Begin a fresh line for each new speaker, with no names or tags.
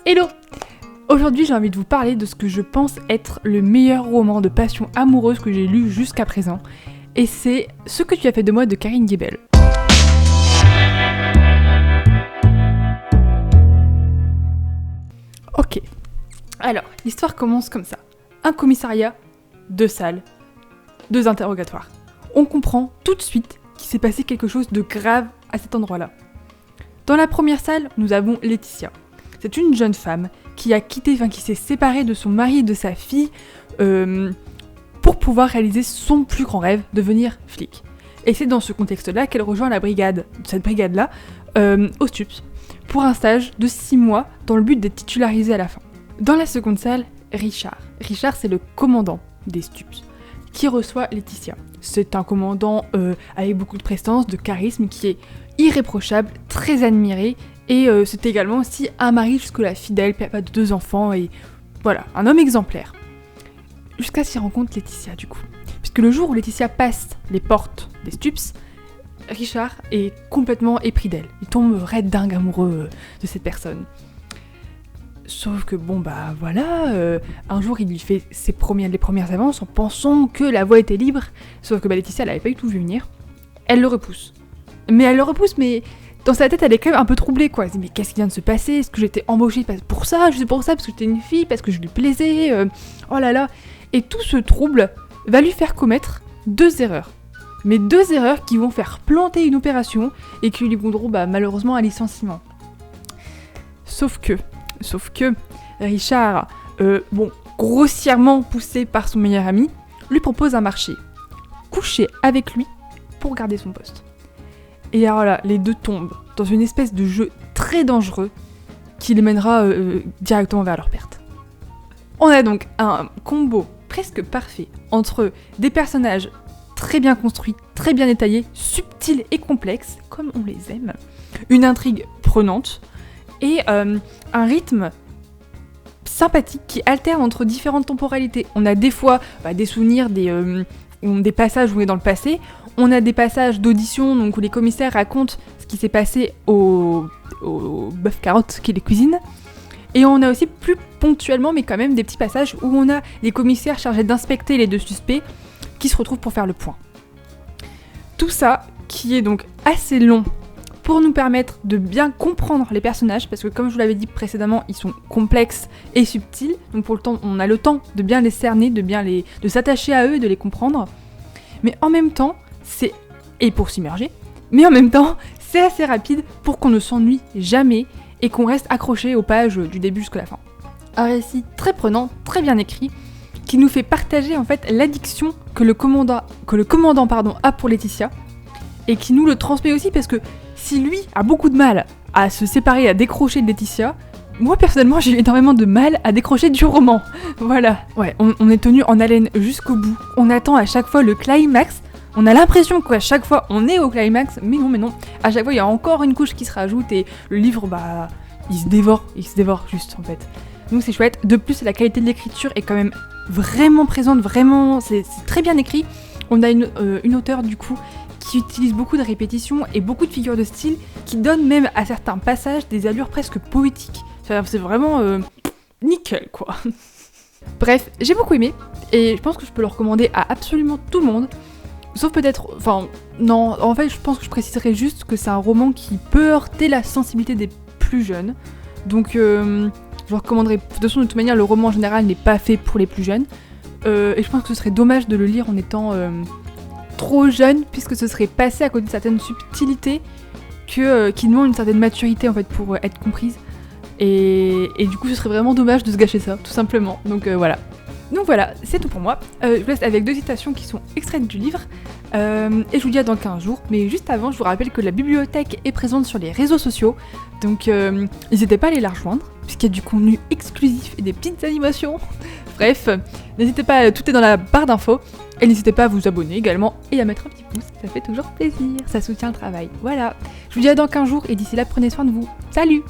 Hello! Aujourd'hui, j'ai envie de vous parler de ce que je pense être le meilleur roman de passion amoureuse que j'ai lu jusqu'à présent. Et c'est Ce que tu as fait de moi de Karine Guébel. Ok. Alors, l'histoire commence comme ça. Un commissariat, 2 salles, 2 interrogatoires. On comprend tout de suite qu'il s'est passé quelque chose de grave à cet endroit-là. Dans la première salle, nous avons Laetitia. C'est une jeune femme qui s'est séparée de son mari et de sa fille pour pouvoir réaliser son plus grand rêve, devenir flic. Et c'est dans ce contexte-là qu'elle rejoint cette brigade-là, au STUPS, pour un stage de 6 mois dans le but d'être titularisée à la fin. Dans la seconde salle, Richard. Richard, c'est le commandant des STUPS, qui reçoit Laetitia. C'est un commandant avec beaucoup de prestance, de charisme, qui est irréprochable, très admiré, et c'est également aussi un mari jusque-là fidèle, papa de 2 enfants, et voilà, un homme exemplaire. Jusqu'à s'y rencontre Laetitia, du coup. Puisque le jour où Laetitia passe les portes des STUPS, Richard est complètement épris d'elle. Il tombe raide dingue amoureux de cette personne. Sauf que un jour il lui fait les premières avances en pensant que la voie était libre, sauf que Laetitia elle avait pas du tout vu venir. Elle le repousse. Mais dans sa tête elle est quand même un peu troublée quoi. Elle se dit mais qu'est-ce qui vient de se passer? Est-ce que j'étais embauchée pour ça? Juste pour ça parce que j'étais une fille, parce que je lui plaisais, oh là là. Et tout ce trouble va lui faire commettre 2 erreurs. Mais 2 erreurs qui vont faire planter une opération et qui lui conduiront malheureusement à un licenciement. Sauf que Richard, grossièrement poussé par son meilleur ami, lui propose un marché. Coucher avec lui pour garder son poste. Et alors là, les deux tombent dans une espèce de jeu très dangereux qui les mènera directement vers leur perte. On a donc un combo presque parfait entre des personnages très bien construits, très bien détaillés, subtils et complexes, comme on les aime, une intrigue prenante, et un rythme sympathique qui alterne entre différentes temporalités. On a des fois des souvenirs, des passages où on est dans le passé, on a des passages d'audition donc où les commissaires racontent ce qui s'est passé au bœuf carotte qui les cuisine, et on a aussi plus ponctuellement mais quand même des petits passages où on a les commissaires chargés d'inspecter les 2 suspects qui se retrouvent pour faire le point. Tout ça qui est donc assez long pour nous permettre de bien comprendre les personnages, parce que comme je vous l'avais dit précédemment, ils sont complexes et subtils, donc on a le temps de bien les cerner, de s'attacher à eux et de les comprendre, mais en même temps, c'est assez rapide pour qu'on ne s'ennuie jamais et qu'on reste accroché aux pages du début jusqu'à la fin. Un récit très prenant, très bien écrit, qui nous fait partager en fait l'addiction que le commandant a pour Laetitia, et qui nous le transmet aussi parce que si lui a beaucoup de mal à se séparer, à décrocher de Laetitia, moi personnellement j'ai eu énormément de mal à décrocher du roman. Voilà. Ouais, on est tenu en haleine jusqu'au bout. On attend à chaque fois le climax. On a l'impression qu'à chaque fois on est au climax, mais non. À chaque fois il y a encore une couche qui se rajoute et le livre il se dévore juste en fait. Donc c'est chouette. De plus la qualité de l'écriture est quand même vraiment présente, c'est très bien écrit. On a une auteure du coup qui utilise beaucoup de répétitions et beaucoup de figures de style qui donnent même à certains passages des allures presque poétiques. C'est vraiment nickel quoi. Bref, j'ai beaucoup aimé et je pense que je peux le recommander à absolument tout le monde. Sauf peut-être... je pense que je préciserai juste que c'est un roman qui peut heurter la sensibilité des plus jeunes. Donc je le recommanderais. De toute manière, le roman en général n'est pas fait pour les plus jeunes. Et je pense que ce serait dommage de le lire en étant trop jeune, puisque ce serait passé à côté de certaines subtilités qui demandent une certaine maturité en fait pour être comprises. Et du coup, ce serait vraiment dommage de se gâcher ça, tout simplement. Donc voilà. Donc voilà, c'est tout pour moi. Je vous laisse avec 2 citations qui sont extraites du livre. Et je vous dis à dans 15 jours. Mais juste avant, je vous rappelle que la bibliothèque est présente sur les réseaux sociaux. Donc n'hésitez pas à aller la rejoindre, puisqu'il y a du contenu exclusif et des petites animations. Bref, n'hésitez pas, tout est dans la barre d'infos. Et n'hésitez pas à vous abonner également et à mettre un petit pouce, ça fait toujours plaisir, ça soutient le travail. Voilà, je vous dis à dans 15 jours et d'ici là, prenez soin de vous. Salut!